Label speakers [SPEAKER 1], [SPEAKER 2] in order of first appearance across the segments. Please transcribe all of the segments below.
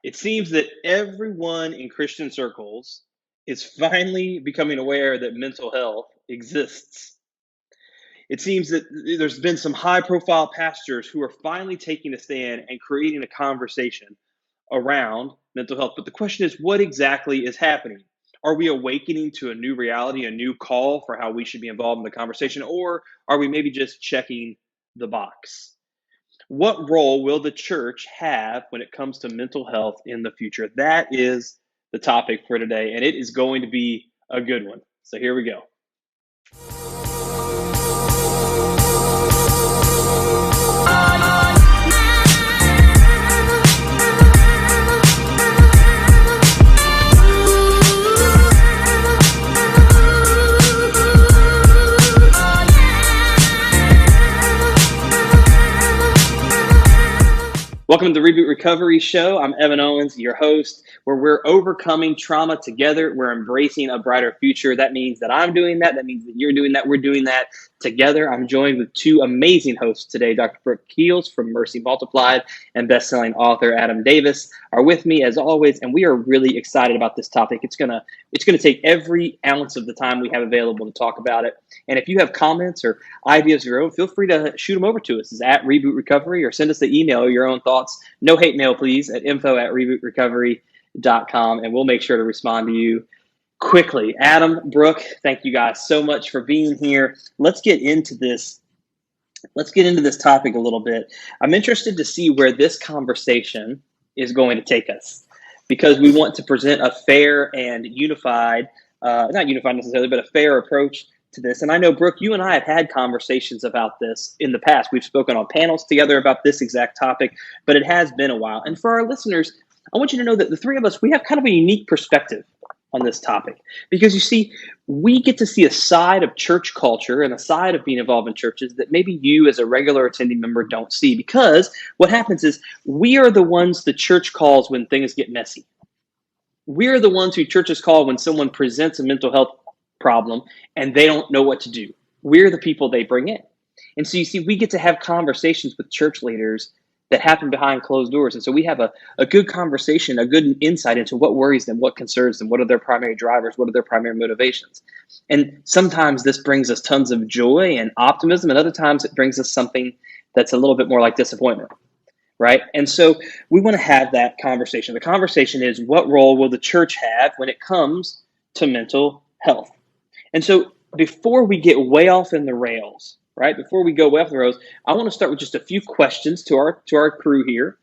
[SPEAKER 1] It seems that everyone in Christian circles is finally becoming aware that mental health exists. It seems that there's been some high profile pastors who are finally taking a stand and creating a conversation around mental health. But the question is, what exactly is happening? Are we awakening to a new reality, a new call for how we should be involved in the conversation, or are we maybe just checking the box? What role will the church have when it comes to mental health in the future? That is the topic for today, and it is going to be a good one. So here we go. Welcome to the Reboot Recovery Show. I'm Evan Owens, your host, where we're overcoming trauma together. We're embracing a brighter future. That means that I'm doing that. That means that you're doing that. We're doing that together. I'm joined with two amazing hosts today. Dr. Brooke Keels from Mercy Multiplied and best-selling author Adam Davis are with me as always, and we are really excited about this topic. It's gonna take every ounce of the time we have available to talk about it. And if you have comments or ideas of your own, feel free to shoot them over to us. It's at Reboot Recovery, or send us an email, your own thoughts. No hate mail, please, at info@rebootrecovery.com, and we'll make sure to respond to you quickly. Adam, Brooke, thank you guys so much for being here. Let's get into this topic a little bit. I'm interested to see where this conversation is going to take us, because we want to present a fair and unified, not unified necessarily, but a fair approach to this. And I know, Brooke, you and I have had conversations about this in the past. We've spoken on panels together about this exact topic, but it has been a while. And for our listeners, I want you to know that the three of us, we have kind of a unique perspective on this topic, because you see, we get to see a side of church culture and a side of being involved in churches that maybe you as a regular attending member don't see. Because what happens is, we are the ones the church calls when things get messy. We're the ones who churches call when someone presents a mental health problem and they don't know what to do. We're the people they bring in. And so you see, we get to have conversations with church leaders that happen behind closed doors. And so we have a good conversation, a good insight into what worries them, what concerns them, what are their primary drivers, what are their primary motivations. And sometimes this brings us tons of joy and optimism, and other times it brings us something that's a little bit more like disappointment, right? And so we want to have that conversation. The conversation is, what role will the church have when it comes to mental health? And so before we get way off in the rails, right? Before we go way off the rails, I want to start with just a few questions to our crew here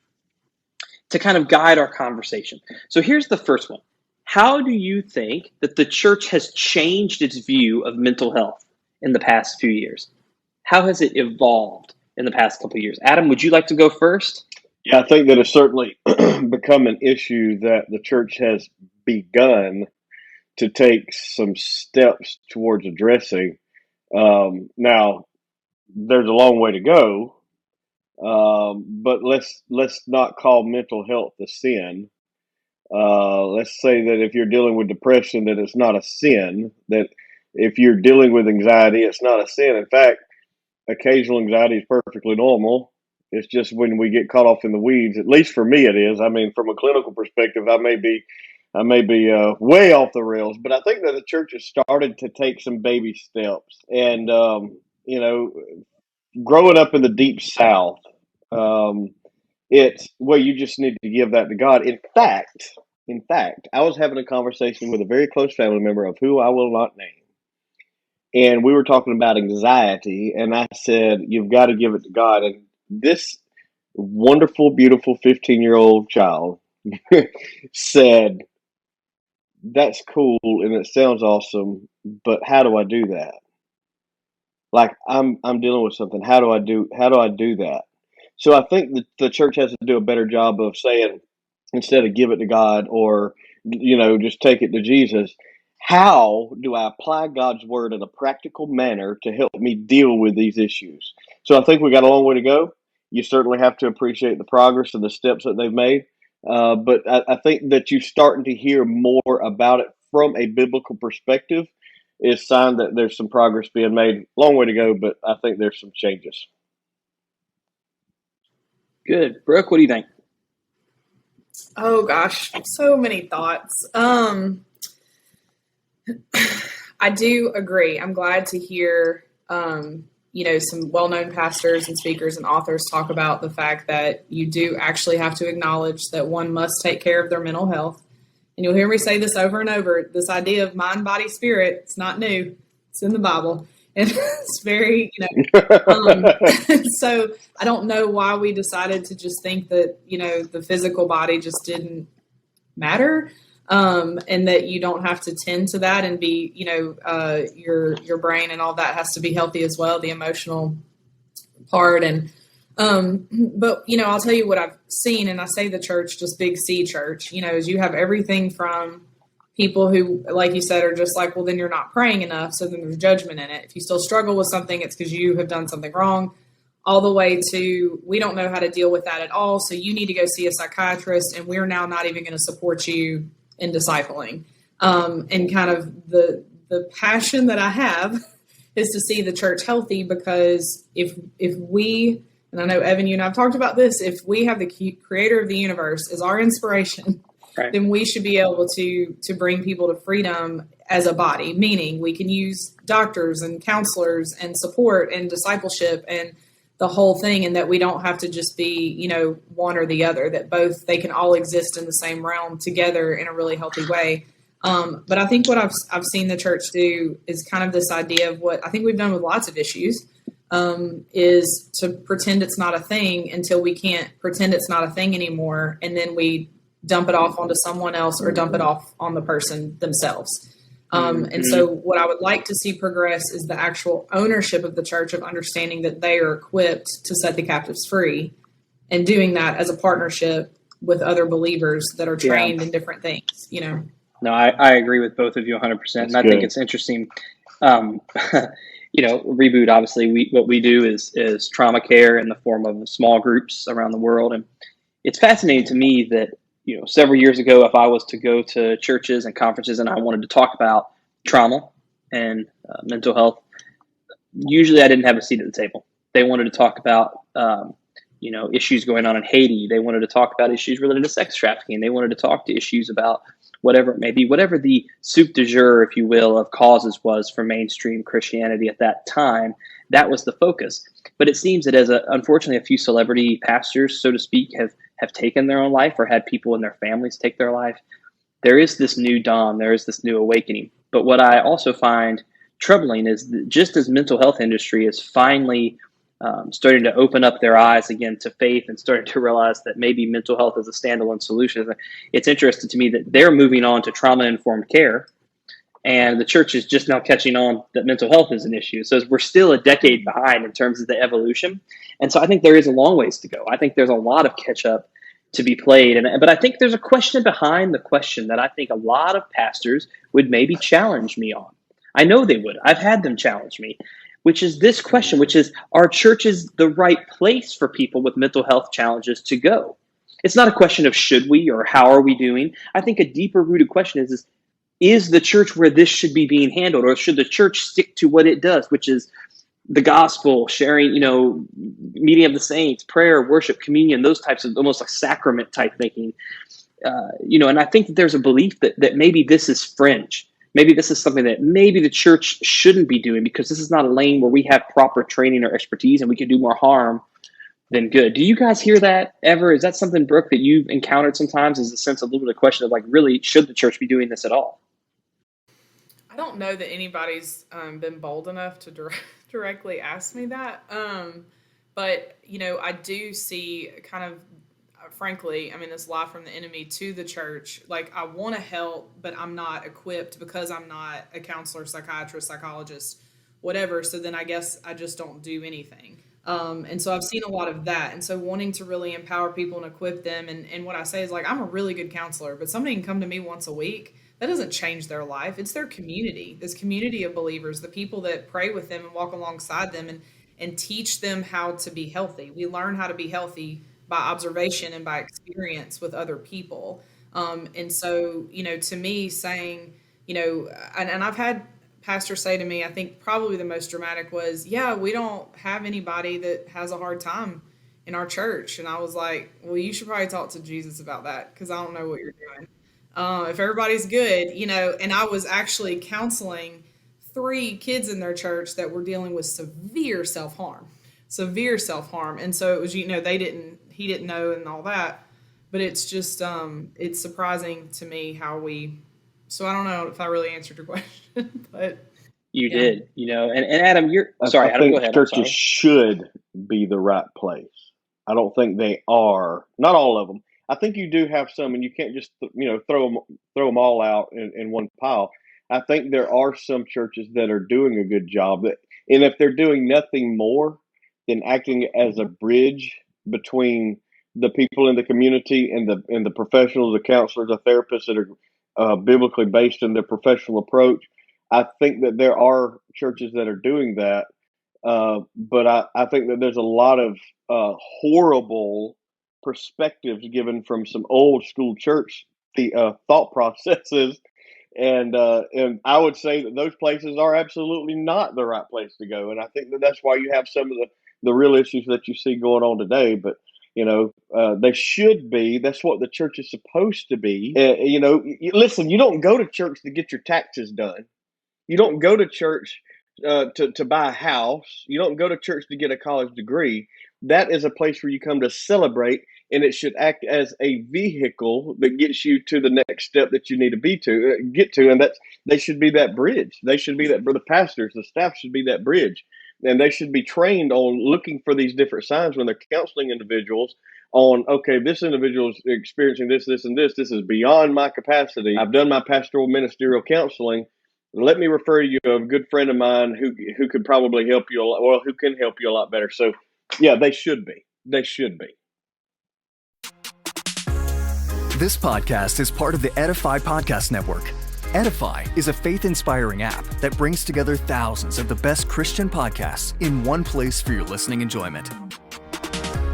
[SPEAKER 1] to kind of guide our conversation. So here's the first one. How do you think that the church has changed its view of mental health in the past few years? How has it evolved in the past couple of years? Adam, would you like to go first?
[SPEAKER 2] Yeah, I think that it's certainly become an issue that the church has begun to take some steps towards addressing. Now, there's a long way to go, but let's not call mental health a sin. Let's say that if you're dealing with depression, that it's not a sin. That if you're dealing with anxiety, it's not a sin. In fact, occasional anxiety is perfectly normal. It's just when we get caught off in the weeds, at least for me it is. I mean, from a clinical perspective, I may be way off the rails, but I think that the church has started to take some baby steps. And, growing up in the deep South, it's, well, you just need to give that to God. In fact, I was having a conversation with a very close family member of who I will not name. And we were talking about anxiety, and I said, you've got to give it to God. And this wonderful, beautiful 15-year-old child said, that's cool and it sounds awesome, but how do I do that? Like, I'm dealing with something. How do I do that? So I think that the church has to do a better job of saying, instead of give it to God or, just take it to Jesus, how do I apply God's word in a practical manner to help me deal with these issues? So I think we got a long way to go. You certainly have to appreciate the progress and the steps that they've made. But I think that you're starting to hear more about it from a biblical perspective is a sign that there's some progress being made. Long way to go, but I think there's some changes.
[SPEAKER 1] Good. Brooke, what do you think?
[SPEAKER 3] Oh gosh, so many thoughts. I do agree. I'm glad to hear, some well-known pastors and speakers and authors talk about the fact that you do actually have to acknowledge that one must take care of their mental health. And you'll hear me say this over and over. This idea of mind, body, spirit, it's not new. It's in the Bible. And it's very, so I don't know why we decided to just think that, the physical body just didn't matter. And that you don't have to tend to that and be, your brain and all that has to be healthy as well, the emotional part. And, but, I'll tell you what I've seen, and I say the church, just big C church, is you have everything from people who, like you said, are just like, well, then you're not praying enough. So then there's judgment in it. If you still struggle with something, it's because you have done something wrong, all the way to, we don't know how to deal with that at all. So you need to go see a psychiatrist, and we're now not even going to support you in discipling. And kind of the passion that I have is to see the church healthy, because if we, and I know Evan, you and I've talked about this, if we have the creator of the universe as our inspiration, right, then we should be able to bring people to freedom as a body, meaning we can use doctors and counselors and support and discipleship and the whole thing, and that we don't have to just be, one or the other, that both, they can all exist in the same realm together in a really healthy way. But I think what I've seen the church do is kind of this idea of what I think we've done with lots of issues, is to pretend it's not a thing until we can't pretend it's not a thing anymore. And then we dump it off onto someone else or dump it off on the person themselves. And so what I would like to see progress is the actual ownership of the church, of understanding that they are equipped to set the captives free, and doing that as a partnership with other believers that are trained in different things,
[SPEAKER 1] No, I agree with both of you 100%. And I think it's interesting. Reboot, obviously, what we do is trauma care in the form of small groups around the world. And it's fascinating to me that, several years ago, if I was to go to churches and conferences and I wanted to talk about trauma and mental health, usually I didn't have a seat at the table. They wanted to talk about, issues going on in Haiti. They wanted to talk about issues related to sex trafficking. They wanted to talk to issues about whatever it may be, whatever the soup du jour, if you will, of causes was for mainstream Christianity at that time. That was the focus. But it seems that unfortunately, a few celebrity pastors, so to speak, have taken their own life, or had people in their families take their life. There is this new dawn. There is this new awakening. But what I also find troubling is that just as mental health industry is finally starting to open up their eyes again to faith and starting to realize that maybe mental health is a standalone solution, it's interesting to me that they're moving on to trauma-informed care, and the church is just now catching on that mental health is an issue. So we're still a decade behind in terms of the evolution. And so I think there is a long ways to go. I think there's a lot of catch-up to be played. But I think there's a question behind the question that I think a lot of pastors would maybe challenge me on. I know they would. I've had them challenge me, which is this question, which is, are churches the right place for people with mental health challenges to go? It's not a question of should we or how are we doing. I think a deeper rooted question is the church where this should be being handled, or should the church stick to what it does, which is the gospel, sharing, meeting of the saints, prayer, worship, communion, those types of almost like sacrament type thinking. And I think that there's a belief that maybe this is fringe. Maybe this is something that maybe the church shouldn't be doing, because this is not a lane where we have proper training or expertise and we can do more harm than good. Do you guys hear that ever? Is that something, Brooke, that you've encountered sometimes, is a sense of a little bit of question of like, really, should the church be doing this at all?
[SPEAKER 3] I don't know that anybody's been bold enough to directly ask me that. But, I do see kind of, frankly, this lie from the enemy to the church. Like, I want to help, but I'm not equipped because I'm not a counselor, psychiatrist, psychologist, whatever. So then I guess I just don't do anything. And so I've seen a lot of that. And so wanting to really empower people and equip them. And what I say is, like, I'm a really good counselor, but somebody can come to me once a week. That doesn't change their life. It's their community, this community of believers, the people that pray with them and walk alongside them and teach them how to be healthy. We learn how to be healthy by observation and by experience with other people. And so, to me, saying, and I've had pastors say to me, I think probably the most dramatic was, yeah, we don't have anybody that has a hard time, in our church. And I was like, well, you should probably talk to Jesus about that because I don't know what you're doing. If everybody's good, and I was actually counseling 3 kids in their church that were dealing with severe self harm. And so it was, he didn't know and all that. But it's just, it's surprising to me so I don't know if I really answered your question, but
[SPEAKER 1] You
[SPEAKER 3] yeah.
[SPEAKER 1] did, and Adam, sorry,
[SPEAKER 2] I
[SPEAKER 1] Adam,
[SPEAKER 2] think
[SPEAKER 1] go ahead.
[SPEAKER 2] churches should be the right place. I don't think they are. Not all of them. I think you do have some, and you can't just throw them all out in one pile. I think there are some churches that are doing a good job, and if they're doing nothing more than acting as a bridge between the people in the community and the professionals, the counselors, the therapists that are biblically based in their professional approach. I think that there are churches that are doing that, but I think that there's a lot of horrible perspectives given from some old school church thought processes, and I would say that those places are absolutely not the right place to go, and I think that that's why you have some of the real issues that you see going on today. But they should be. That's what the church is supposed to be. Listen, you don't go to church to get your taxes done. You don't go to church to buy a house. You don't go to church to get a college degree. That is a place where you come to celebrate, and it should act as a vehicle that gets you to the next step that you need to get to, and they should be that bridge. They should be that. The pastors, the staff should be that bridge, and they should be trained on looking for these different signs when they're counseling individuals on, okay, this individual is experiencing this, this, and this. This is beyond my capacity. I've done my pastoral ministerial counseling. Let me refer you to a good friend of mine who could probably help you a lot, well, who can help you a lot better. So, yeah, they should be. They should be.
[SPEAKER 4] This podcast is part of the Edify Podcast Network. Edify is a faith-inspiring app that brings together thousands of the best Christian podcasts in one place for your listening enjoyment.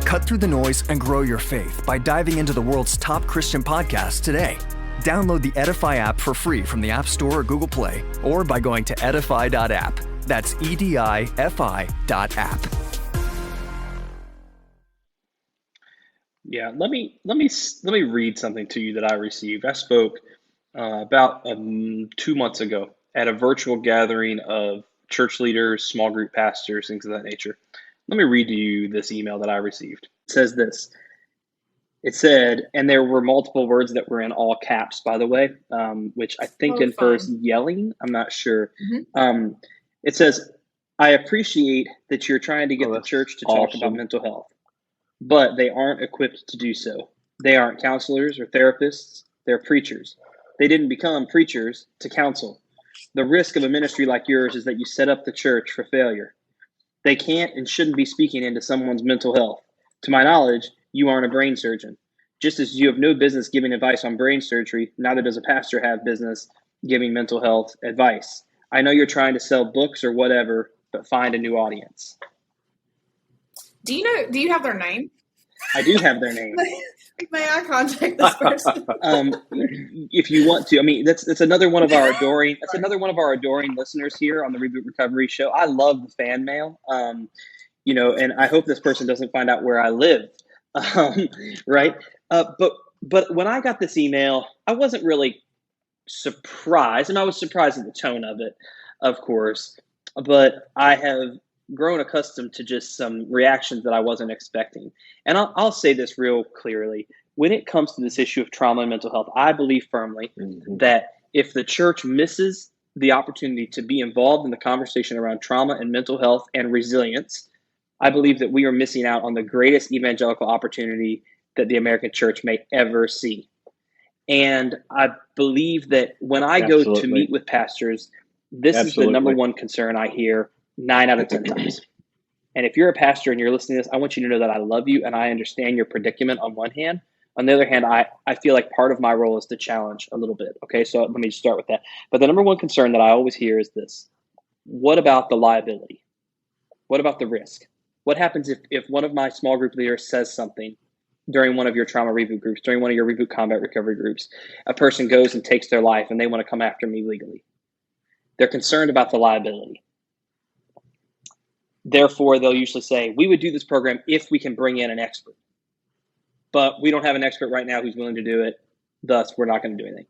[SPEAKER 4] Cut through the noise and grow your faith by diving into the world's top Christian podcasts today. Download the Edify app for free from the App Store or Google Play, or by going to edify.app. That's EDIFI.app.
[SPEAKER 1] Yeah, let me read something to you that I received. I spoke about 2 months ago at a virtual gathering of church leaders, small group pastors, things of that nature. Let me read to you this email that I received. It says this. It said, and there were multiple words that were in all caps, by the way, which I think infers yelling. I'm not sure.
[SPEAKER 3] Mm-hmm.
[SPEAKER 1] It says, I appreciate that you're trying to get the church to talk about mental health, but they aren't equipped to do so. They aren't counselors or therapists. They're preachers. They didn't become preachers to counsel. The risk of a ministry like yours is that you set up the church for failure. They can't and shouldn't be speaking into someone's mental health. To my knowledge, you aren't a brain surgeon. Just as you have no business giving advice on brain surgery, neither does a pastor have business giving mental health advice. I know you're trying to sell books or whatever, but find a new audience.
[SPEAKER 3] Do you have their name?
[SPEAKER 1] I do have their name.
[SPEAKER 3] May I contact this person?
[SPEAKER 1] If you want to. I mean, that's another one of our adoring listeners here on the Reboot Recovery Show. I love the fan mail. And I hope this person doesn't find out where I live. Right. But when I got this email, I wasn't really surprised, and I was surprised at the tone of it, of course, but I have grown accustomed to just some reactions that I wasn't expecting. And I'll say this real clearly. When it comes to this issue of trauma and mental health, I believe firmly that if the church misses the opportunity to be involved in the conversation around trauma and mental health and resilience, I believe that we are missing out on the greatest evangelical opportunity that the American church may ever see. And I believe that when I go to meet with pastors, this is the number one concern I hear 9 out of 10 times. And if you're a pastor and you're listening to this, I want you to know that I love you and I understand your predicament on one hand. On the other hand, I feel like part of my role is to challenge a little bit. Okay, so let me start with that. But the number one concern that I always hear is this. What about the liability? What about the risk? What happens if one of my small group leaders says something during one of your trauma reboot groups, during one of your reboot combat recovery groups, a person goes and takes their life and they want to come after me legally? They're concerned about the liability. Therefore, they'll usually say, we would do this program if we can bring in an expert. But we don't have an expert right now who's willing to do it. Thus, we're not going to do anything.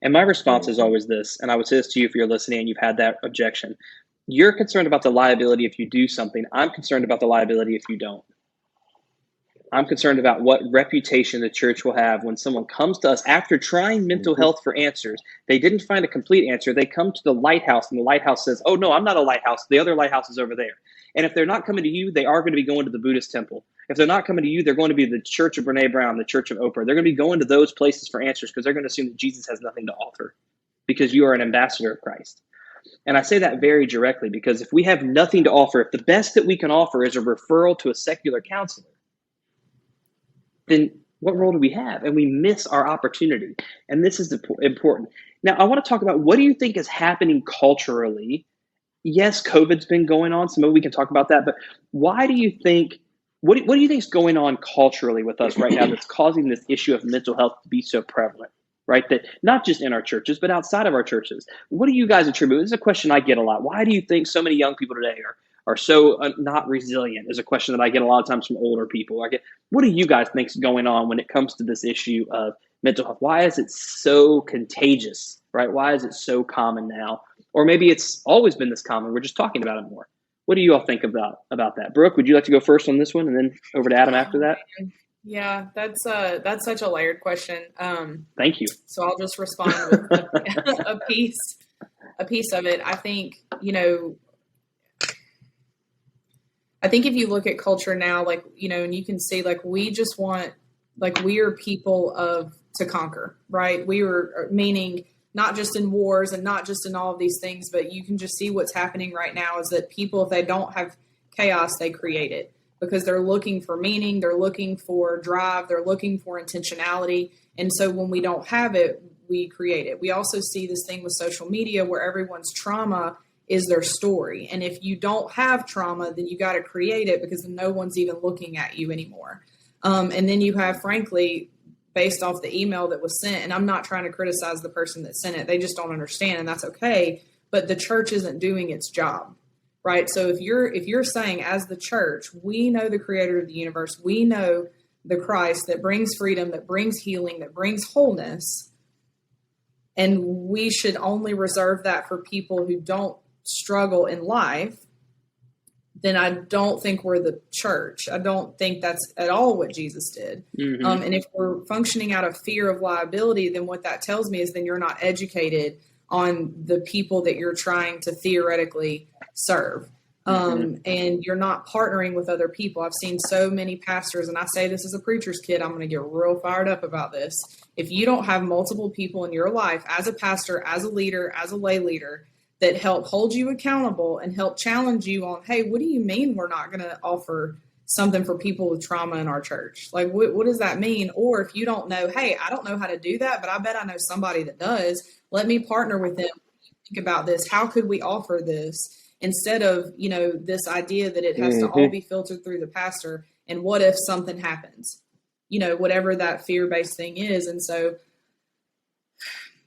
[SPEAKER 1] And my response is always this, and I would say this to you if you're listening and you've had that objection. You're concerned about the liability if you do something. I'm concerned about the liability if you don't. I'm concerned about what reputation the church will have when someone comes to us after trying mental health for answers. They didn't find a complete answer. They come to the lighthouse, and the lighthouse says, oh, no, I'm not a lighthouse. The other lighthouse is over there. And if they're not coming to you, they are going to be going to the Buddhist temple. If they're not coming to you, they're going to be the Church of Brene Brown, the Church of Oprah. They're going to be going to those places for answers because they're going to assume that Jesus has nothing to offer because you are an ambassador of Christ. And I say that very directly because if we have nothing to offer, if the best that we can offer is a referral to a secular counselor, then what role do we have? And we miss our opportunity. And this is important. Now, I want to talk about what do you think is happening culturally? Yes, COVID's been going on, so maybe we can talk about that. But why do you think, what do you think is going on culturally with us right now that's causing this issue of mental health to be so prevalent, right? That not just in our churches, but outside of our churches. What do you guys attribute? This is a question I get a lot. Why do you think so many young people today are so not resilient is a question that I get a lot of times from older people. What do you guys think is going on when it comes to this issue of mental health? Why is it so contagious, right? Why is it so common now? Or maybe it's always been this common. We're just talking about it more. What do you all think about that? Brooke, would you like to go first on this one and then over to Adam after that?
[SPEAKER 3] Yeah, that's such a layered question.
[SPEAKER 1] Thank you.
[SPEAKER 3] So I'll just respond with a piece of it. I think, I think if you look at culture now, and you can see, we just want, we are people to conquer, right? We are, meaning not just in wars and not just in all of these things, but you can just see what's happening right now is that people, if they don't have chaos, they create it because they're looking for meaning, they're looking for drive, they're looking for intentionality. And so when we don't have it, we create it. We also see this thing with social media where everyone's trauma is their story. And if you don't have trauma, then you got to create it because no one's even looking at you anymore. And then you have, frankly, based off the email that was sent, and I'm not trying to criticize the person that sent it. They just don't understand, and that's okay. But the church isn't doing its job, right? So if you're saying, as the church, we know the creator of the universe, we know the Christ that brings freedom, that brings healing, that brings wholeness, and we should only reserve that for people who don't struggle in life, then I don't think we're the church. I don't think that's at all what Jesus did. Mm-hmm. And if we're functioning out of fear of liability, then what that tells me is then you're not educated on the people that you're trying to theoretically serve. And you're not partnering with other people. I've seen so many pastors, and I say this as a preacher's kid, I'm going to get real fired up about this. If you don't have multiple people in your life as a pastor, as a leader, as a lay leader, that help hold you accountable and help challenge you on, hey, what do you mean we're not going to offer something for people with trauma in our church? What does that mean? Or if you don't know, hey, I don't know how to do that, but I bet I know somebody that does. Let me partner with them. Think about this. How could we offer this instead of, this idea that it has to all be filtered through the pastor? And what if something happens? Whatever that fear-based thing is. And so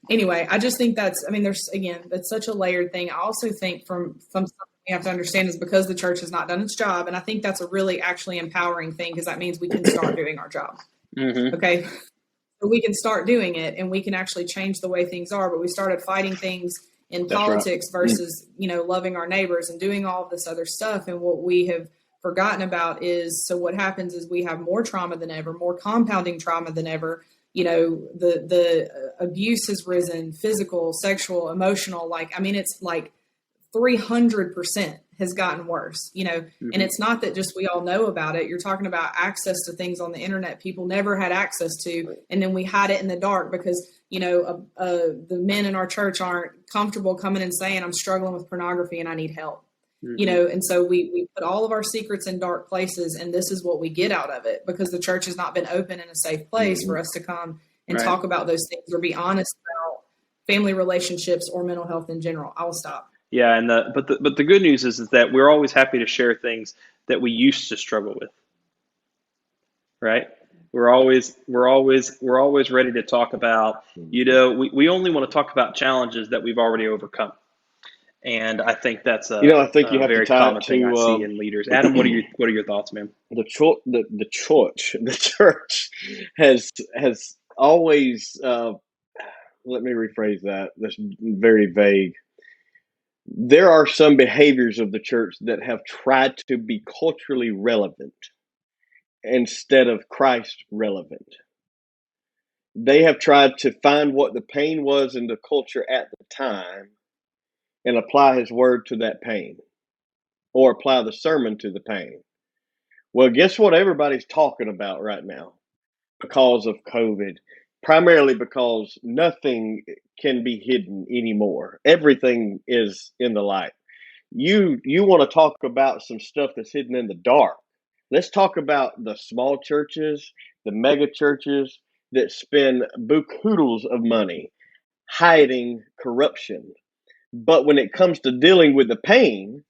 [SPEAKER 3] anyway, I just think that's such a layered thing. I also think from something we have to understand is because the church has not done its job. And I think that's a really actually empowering thing because that means we can start doing our job. Mm-hmm. Okay. So we can start doing it and we can actually change the way things are. But we started fighting things in politics versus, loving our neighbors and doing all of this other stuff. And what we have forgotten about is, so what happens is we have more trauma than ever, more compounding trauma than ever. The abuse has risen, physical, sexual, emotional, it's like 300% has gotten worse, and it's not that just we all know about it. You're talking about access to things on the internet people never had access to. And then we hide it in the dark because, the men in our church aren't comfortable coming and saying, I'm struggling with pornography and I need help. And so we put all of our secrets in dark places, and this is what we get out of it because the church has not been open in a safe place for us to come and talk about those things or be honest about family relationships or mental health in general. I will stop.
[SPEAKER 1] Yeah, but the good news is that we're always happy to share things that we used to struggle with. Right? We're always ready to talk about, we only want to talk about challenges that we've already overcome. And I think that's
[SPEAKER 2] I think you
[SPEAKER 1] a
[SPEAKER 2] have to
[SPEAKER 1] very
[SPEAKER 2] tie
[SPEAKER 1] common
[SPEAKER 2] it
[SPEAKER 1] thing I see
[SPEAKER 2] to
[SPEAKER 1] in leaders. Adam, what are your thoughts, man?
[SPEAKER 2] the church has always. Let me rephrase that. That's very vague. There are some behaviors of the church that have tried to be culturally relevant instead of Christ relevant. They have tried to find what the pain was in the culture at the time and apply his word to that pain, or apply the sermon to the pain. Well, guess what everybody's talking about right now because of COVID? Primarily because nothing can be hidden anymore. Everything is in the light. You want to talk about some stuff that's hidden in the dark. Let's talk about the small churches, the mega churches that spend buku of money hiding corruption. But when it comes to dealing with the pain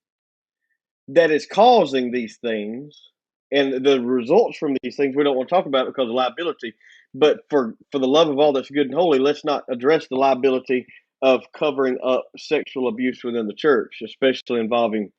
[SPEAKER 2] that is causing these things and the results from these things, we don't want to talk about because of liability. But for the love of all that's good and holy, let's not address the liability of covering up sexual abuse within the church, especially involving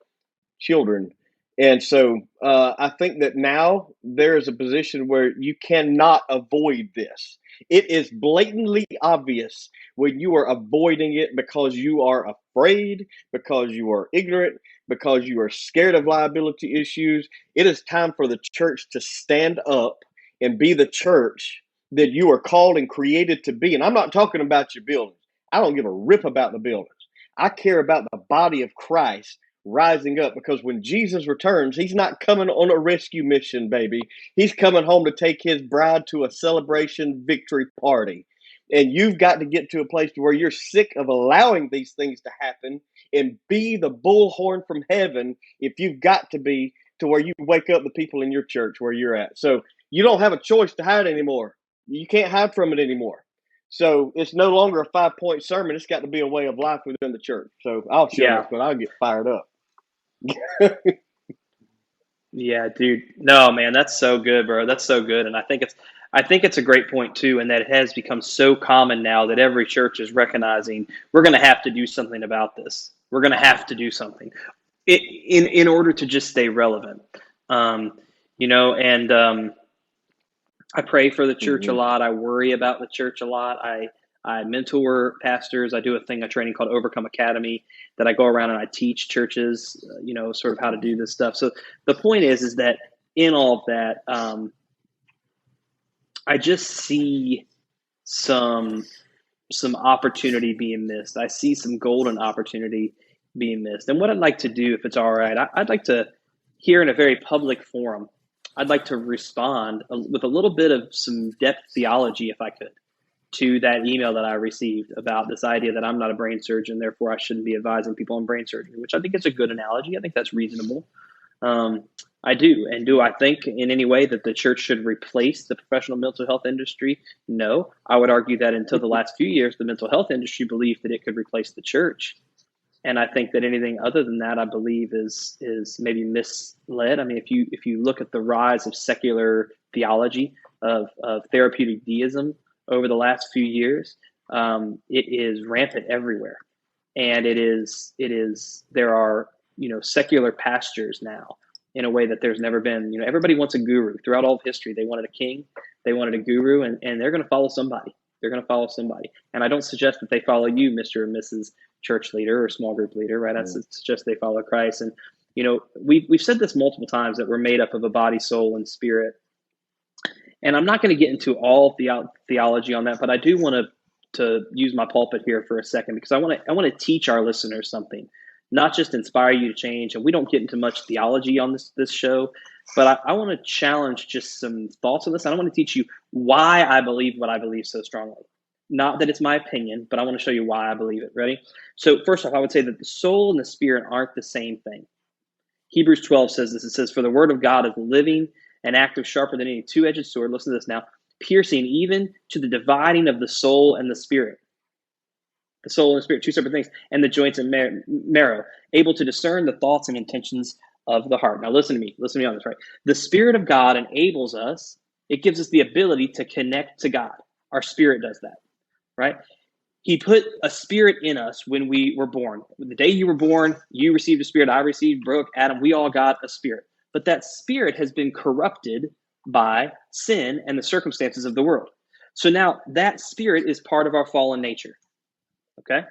[SPEAKER 2] children. And so I think that now there is a position where you cannot avoid this. It is blatantly obvious when you are avoiding it because you are afraid, because you are ignorant, because you are scared of liability issues. It is time for the church to stand up and be the church that you are called and created to be. And I'm not talking about your buildings. I don't give a rip about the buildings. I care about the body of Christ rising up, because when Jesus returns, he's not coming on a rescue mission, baby. He's coming home to take his bride to a celebration victory party. And you've got to get to a place where you're sick of allowing these things to happen and be the bullhorn from heaven, if you've got to be, to where you wake up the people in your church where you're at. So you don't have a choice to hide anymore. You can't hide from it anymore. So it's no longer a 5-point sermon. It's got to be a way of life within the church. So I'll shut up, but I'll get fired up.
[SPEAKER 1] Yeah, dude. No, man, that's so good, bro. That's so good. And I think it's a great point too, and that it has become so common now that every church is recognizing we're going to have to do something about this. We're going to have to do something in order to just stay relevant. And I pray for the church a lot. I worry about the church a lot. I mentor pastors. I do a training called Overcome Academy, that I go around and I teach churches, sort of how to do this stuff. So the point is that in all of that, I just see some opportunity being missed. I see some golden opportunity being missed. And what I'd like to do, if it's all right, I'd like to, here in a very public forum, I'd like to respond with a little bit of some depth theology, if I could, to that email that I received about this idea that I'm not a brain surgeon, therefore I shouldn't be advising people on brain surgery, which I think is a good analogy. I think that's reasonable. I do. And do I think in any way that the church should replace the professional mental health industry? No. I would argue that until the last few years, the mental health industry believed that it could replace the church. And I think that anything other than that, I believe, is maybe misled. I mean, if you look at the rise of secular theology, of therapeutic deism over the last few years, it is rampant everywhere, and there are secular pastors now in a way that there's never been. Everybody wants a guru throughout all of history. They wanted a king, they wanted a guru, and they're going to follow somebody. They're going to follow somebody, and I don't suggest that they follow you, Mr. and Mrs. Church leader or small group leader, right? I suggest they follow Christ. And we've said this multiple times, that we're made up of a body, soul, and spirit. And I'm not going to get into all theology on that, but I do want to use my pulpit here for a second, because I want to teach our listeners something, not just inspire you to change. And we don't get into much theology on this show, but I want to challenge just some thoughts on this. I want to teach you why I believe what I believe so strongly. Not that it's my opinion, but I want to show you why I believe it. Ready? So first off, I would say that the soul and the spirit aren't the same thing. Hebrews 12 says this. It says, "For the word of God is living and active, sharper than any two-edged sword." Listen to this now. "Piercing even to the dividing of the soul and the spirit." The soul and the spirit, two separate things. "And the joints and marrow, able to discern the thoughts and intentions of the heart." Now listen to me. Listen to me on this, right? The Spirit of God enables us. It gives us the ability to connect to God. Our spirit does that, right? He put a spirit in us when we were born. The day you were born, you received a spirit. I received, Brooke, Adam. We all got a spirit. But that spirit has been corrupted by sin and the circumstances of the world. So now that spirit is part of our fallen nature. Okay?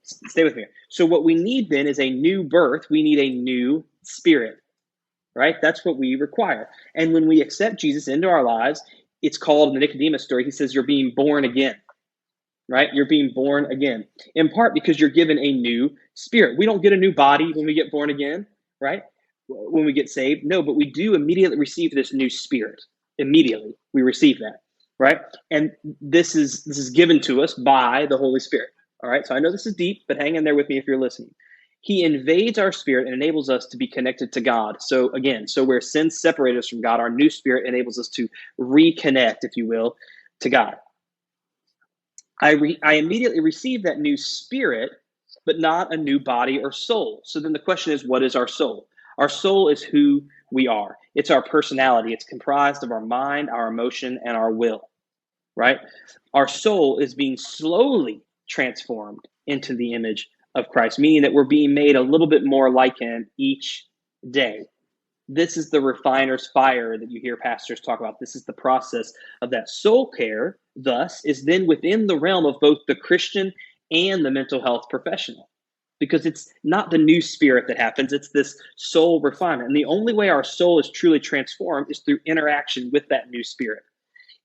[SPEAKER 1] Stay with me. So what we need then is a new birth. We need a new spirit, right? That's what we require. And when we accept Jesus into our lives, it's called in the Nicodemus story. He says, you're being born again. Right? You're being born again, in part because you're given a new spirit. We don't get a new body when we get born again, right? When we get saved. No, but we do immediately receive this new spirit. Immediately we receive that, right? And this is given to us by the Holy Spirit. All right. So I know this is deep, but hang in there with me if you're listening. He invades our spirit and enables us to be connected to God. So again, so where sin separated us from God, our new spirit enables us to reconnect, if you will, to God. I immediately receive that new spirit, but not a new body or soul. So then the question is, what is our soul? Our soul is who we are. It's our personality. It's comprised of our mind, our emotion, and our will, right? Our soul is being slowly transformed into the image of Christ, meaning that we're being made a little bit more like him each day. This is the refiner's fire that you hear pastors talk about. This is the process of that. Soul care, thus, is then within the realm of both the Christian and the mental health professional, because it's not the new spirit that happens. It's this soul refinement. And the only way our soul is truly transformed is through interaction with that new spirit.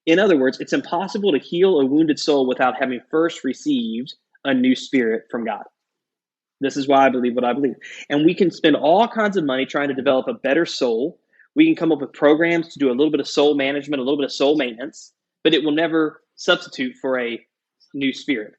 [SPEAKER 1] In other words, it's impossible to heal a wounded soul without having first received a new spirit from God. This is why I believe what I believe. And we can spend all kinds of money trying to develop a better soul. We can come up with programs to do a little bit of soul management, a little bit of soul maintenance, but it will never substitute for a new spirit.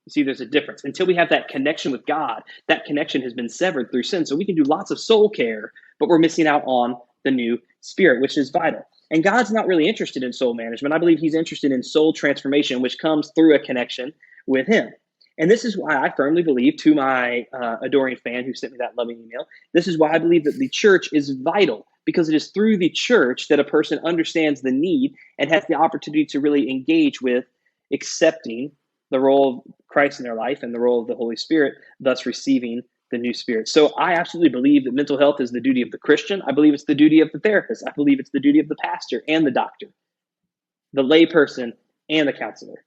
[SPEAKER 1] You see, there's a difference. Until we have that connection with God, that connection has been severed through sin. So we can do lots of soul care, but we're missing out on the new spirit, which is vital. And God's not really interested in soul management. I believe he's interested in soul transformation, which comes through a connection with him. And this is why I firmly believe, to my adoring fan who sent me that loving email, this is why I believe that the church is vital, because it is through the church that a person understands the need and has the opportunity to really engage with accepting the role of Christ in their life and the role of the Holy Spirit, thus receiving the new spirit. So I absolutely believe that mental health is the duty of the Christian. I believe it's the duty of the therapist. I believe it's the duty of the pastor and the doctor, the layperson and the counselor.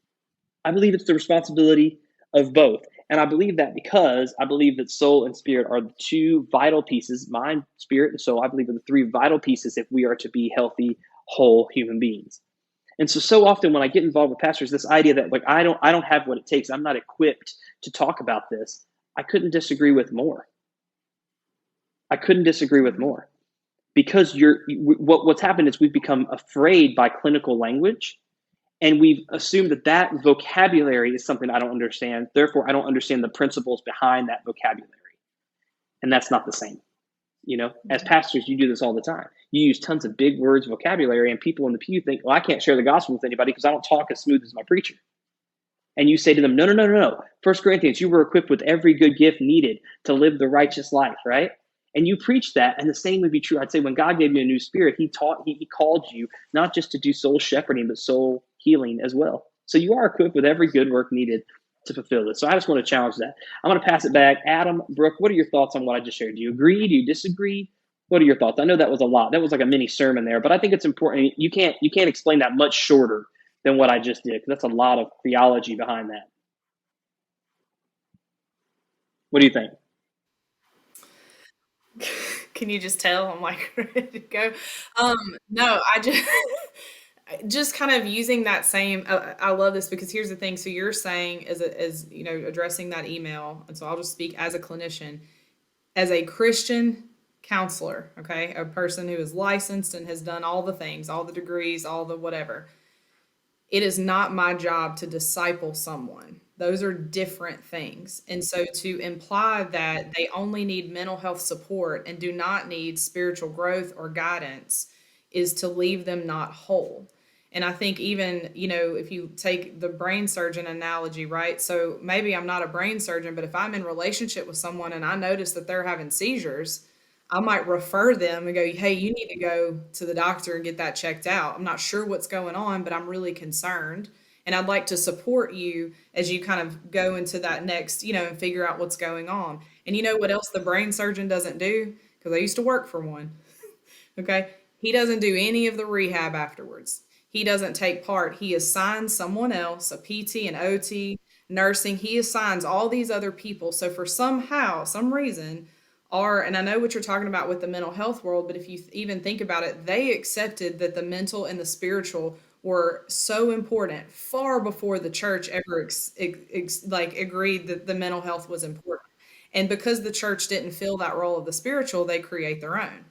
[SPEAKER 1] I believe it's the responsibility of both. And I believe that because I believe that soul and spirit are the two vital pieces, mind, spirit, and soul. I believe are the three vital pieces if we are to be healthy, whole human beings. And so often when I get involved with pastors, this idea that like I don't have what it takes, I'm not equipped to talk about this, I couldn't disagree with more. Because what's happened is we've become afraid by clinical language. And we've assumed that vocabulary is something I don't understand. Therefore, I don't understand the principles behind that vocabulary. And that's not the same. You know, as pastors, you do this all the time. You use tons of big words, vocabulary, and people in the pew think, well, I can't share the gospel with anybody because I don't talk as smooth as my preacher. And you say to them, no. 1 Corinthians, you were equipped with every good gift needed to live the righteous life, right? And you preach that, and the same would be true. I'd say when God gave you a new spirit, he called you not just to do soul shepherding, but soul healing as well. So you are equipped with every good work needed to fulfill this. So I just want to challenge that. I'm going to pass it back. Adam, Brooke, what are your thoughts on what I just shared? Do you agree? Do you disagree? What are your thoughts? I know that was a lot. That was like a mini sermon there, but I think it's important. You can't explain that much shorter than what I just did, because that's a lot of theology behind that. What do you think?
[SPEAKER 3] Can you just tell I'm like ready to go? No, I just kind of using that same. I love this because here's the thing. So you're saying as you know, addressing that email, and so I'll just speak as a clinician, as a Christian counselor, okay, a person who is licensed and has done all the things, all the degrees, all the whatever. It is not my job to disciple someone. Those are different things. And so to imply that they only need mental health support and do not need spiritual growth or guidance is to leave them not whole. And I think even, you know, if you take the brain surgeon analogy, right? So maybe I'm not a brain surgeon, but if I'm in relationship with someone and I notice that they're having seizures, I might refer them and go, hey, you need to go to the doctor and get that checked out. I'm not sure what's going on, but I'm really concerned. And I'd like to support you as you kind of go into that next, and figure out what's going on. And you know what else the brain surgeon doesn't do? Because I used to work for one. Okay. He doesn't do any of the rehab afterwards. He doesn't take part. He assigns someone else, a PT, an OT, nursing. He assigns all these other people. So for some reason, and I know what you're talking about with the mental health world, but if you even think about it, they accepted that the mental and the spiritual were so important far before the church ever agreed that the mental health was important. And because the church didn't fill that role of the spiritual, they create their own,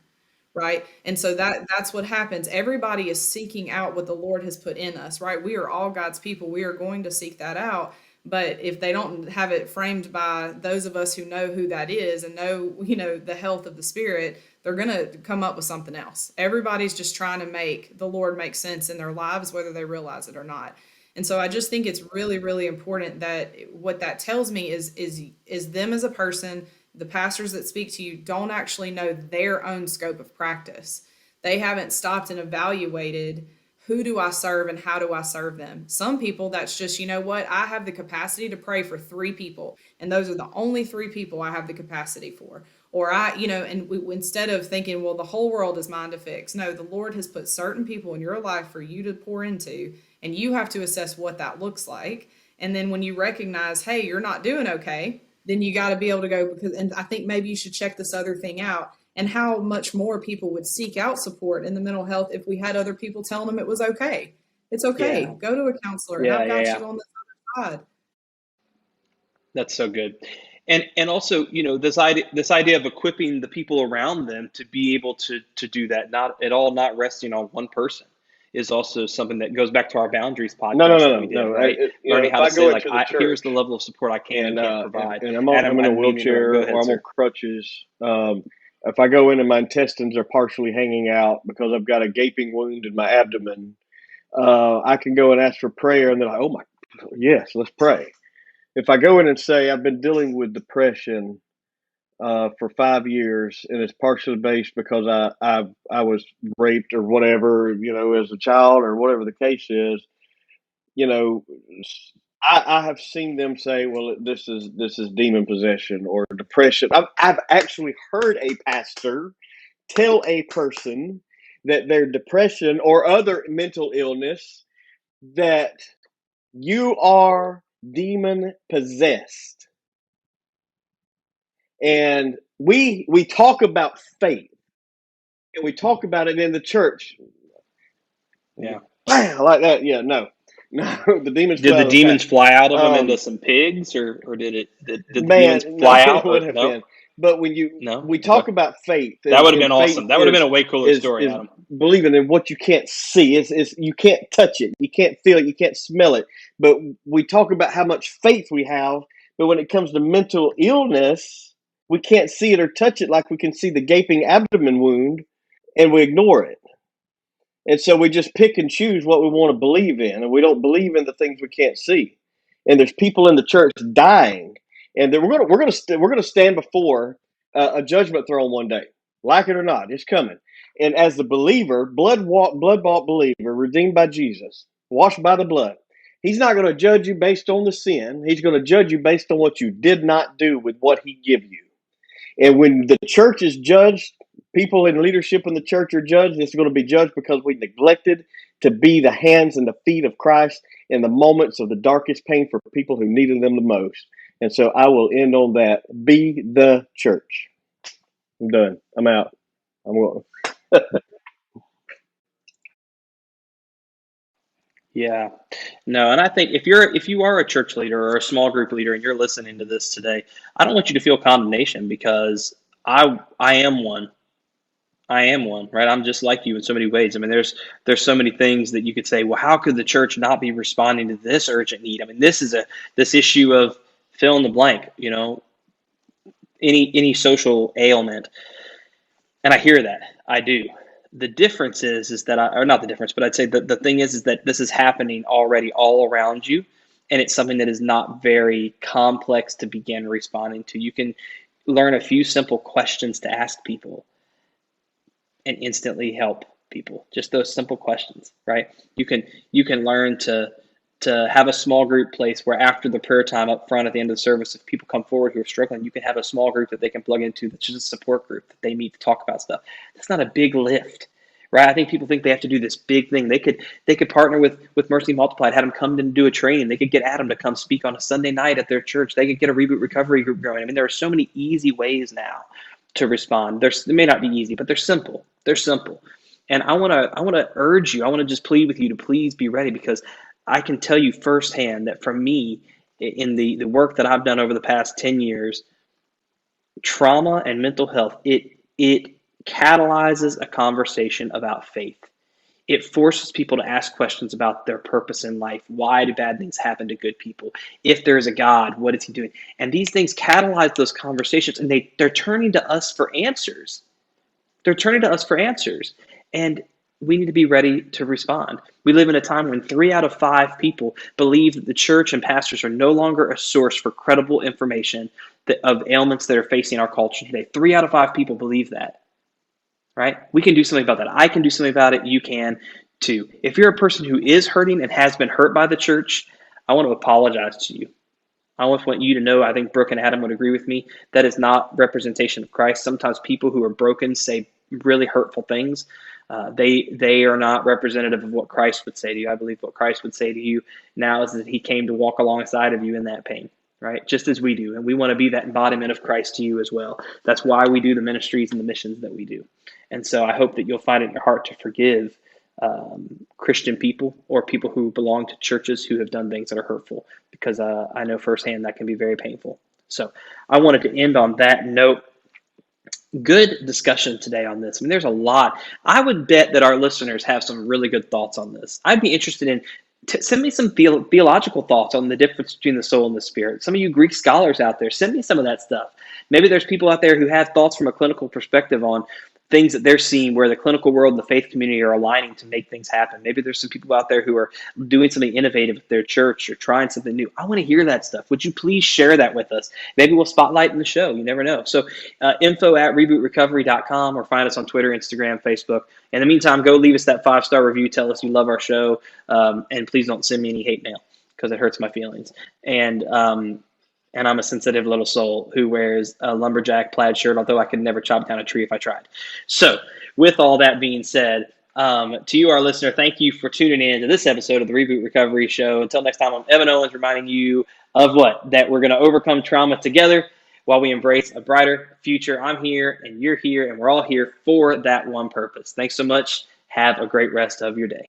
[SPEAKER 3] right? And so that's what happens. Everybody is seeking out what the Lord has put in us, right? We are all God's people. We are going to seek that out. But if they don't have it framed by those of us who know who that is and know, the health of the spirit, they're going to come up with something else. Everybody's just trying to make the Lord make sense in their lives, whether they realize it or not. And so I just think it's really, really important that what that tells me is them as a person. The pastors that speak to you don't actually know their own scope of practice. They haven't stopped and evaluated, who do I serve and how do I serve them? Some people, that's just, I have the capacity to pray for 3 people, and those are the only 3 people I have the capacity for. Or instead of thinking, well, the whole world is mine to fix. No, the Lord has put certain people in your life for you to pour into, and you have to assess what that looks like. And then when you recognize, hey, you're not doing okay, then you got to be able to go, and I think maybe you should check this other thing out. And how much more people would seek out support in the mental health if we had other people telling them it was okay. It's okay.
[SPEAKER 1] Yeah.
[SPEAKER 3] Go to a counselor.
[SPEAKER 1] Yeah,
[SPEAKER 3] I've got
[SPEAKER 1] yeah.
[SPEAKER 3] you on this other side.
[SPEAKER 1] That's so good. And also, this idea of equipping the people around them to be able to do that, not at all, not resting on one person, is also something that goes back to our boundaries podcast that we did, right? Learning how to say, like, here's the level of support I can and can't provide.
[SPEAKER 2] And I'm in a wheelchair or I'm on crutches. If I go in and my intestines are partially hanging out because I've got a gaping wound in my abdomen, I can go and ask for prayer, and they're like, oh my, yes, let's pray. If I go in and say I've been dealing with depression for 5 years, and it's partially based because I was raped or whatever, as a child or whatever the case is, I have seen them say, well, this is demon possession or depression. I've actually heard a pastor tell a person that their depression or other mental illness, that you are demon possessed. And we talk about faith, and we talk about it in the church.
[SPEAKER 1] Yeah.
[SPEAKER 2] Bam, like that. Yeah, no, the demons.
[SPEAKER 1] Did the demons fly out of them into some pigs, or did the demons fly out?
[SPEAKER 2] It would have been. But when we talk about faith,
[SPEAKER 1] that would have been awesome. That would have been a way cooler story, Adam.
[SPEAKER 2] Believing in what you can't see. Is you can't touch it, you can't feel it, you can't smell it. But we talk about how much faith we have. But when it comes to mental illness, we can't see it or touch it like we can see the gaping abdomen wound, and we ignore it. And so we just pick and choose what we want to believe in, and we don't believe in the things we can't see. And there's people in the church dying, and then we're gonna stand before a judgment throne one day, like it or not, it's coming. And as the believer, blood-bought believer, redeemed by Jesus, washed by the blood, He's not going to judge you based on the sin. He's going to judge you based on what you did not do with what He gave you. And when the church is judged, people in leadership in the church are judged. It's going to be judged because we neglected to be the hands and the feet of Christ in the moments of the darkest pain for people who needed them the most. And so I will end on that. Be the church. I'm done. I'm out. I'm going.
[SPEAKER 1] Yeah. No, and I think if you are a church leader or a small group leader and you're listening to this today, I don't want you to feel condemnation, because I am one. I am one, right? I'm just like you in so many ways. I mean, there's so many things that you could say, well, how could the church not be responding to this urgent need? I mean, this issue of fill in the blank, any social ailment. And I hear that. I do. The difference is that or not the difference, but I'd say the thing is that this is happening already all around you, and it's something that is not very complex to begin responding to. You can learn a few simple questions to ask people and instantly help people. Just those simple questions, right? You can learn to to have a small group place where after the prayer time up front at the end of the service, if people come forward who are struggling, you can have a small group that they can plug into that's just a support group that they meet to talk about stuff. That's not a big lift, right? I think people think they have to do this big thing. They could partner with Mercy Multiplied, have them come and do a training. They could get Adam to come speak on a Sunday night at their church. They could get a Reboot Recovery group going. I mean, there are so many easy ways now to respond. They may not be easy, but they're simple. They're simple. And I want to urge you. I want to just plead with you to please be ready, because I can tell you firsthand that for me, in the work that I've done over the past 10 years, trauma and mental health, it catalyzes a conversation about faith. It forces people to ask questions about their purpose in life. Why do bad things happen to good people? If there's a God, what is he doing? And these things catalyze those conversations, and they're turning to us for answers. They're turning to us for answers. And we need to be ready to respond. We live in a time when 3 out of 5 people believe that the church and pastors are no longer a source for credible information of ailments that are facing our culture today. 3 out of 5 people believe that, right? We can do something about that. I can do something about it. You can too. If you're a person who is hurting and has been hurt by the church, I want to apologize to you. I almost want you to know, I think Brooke and Adam would agree with me, that is not representation of Christ. Sometimes people who are broken say really hurtful things. They are not representative of what Christ would say to you. I believe what Christ would say to you now is that he came to walk alongside of you in that pain, right? Just as we do. And we want to be that embodiment of Christ to you as well. That's why we do the ministries and the missions that we do. And so I hope that you'll find it in your heart to forgive Christian people or people who belong to churches who have done things that are hurtful, because I know firsthand that can be very painful. So I wanted to end on that note. Good discussion today on this. I mean, there's a lot. I would bet that our listeners have some really good thoughts on this. I'd be interested in, send me some theological thoughts on the difference between the soul and the spirit. Some of you Greek scholars out there, send me some of that stuff. Maybe there's people out there who have thoughts from a clinical perspective on things that they're seeing where the clinical world and the faith community are aligning to make things happen. Maybe there's some people out there who are doing something innovative at their church or trying something new. I want to hear that stuff. Would you please share that with us? Maybe we'll spotlight in the show. You never know. So info@rebootrecovery.com, or find us on Twitter, Instagram, Facebook. In the meantime, go leave us that 5-star review. Tell us you love our show. And please don't send me any hate mail, because it hurts my feelings. And I'm a sensitive little soul who wears a lumberjack plaid shirt, although I could never chop down a tree if I tried. So with all that being said, to you, our listener, thank you for tuning in to this episode of the Reboot Recovery Show. Until next time, I'm Evan Owens, reminding you of what? That we're going to overcome trauma together while we embrace a brighter future. I'm here and you're here, and we're all here for that one purpose. Thanks so much. Have a great rest of your day.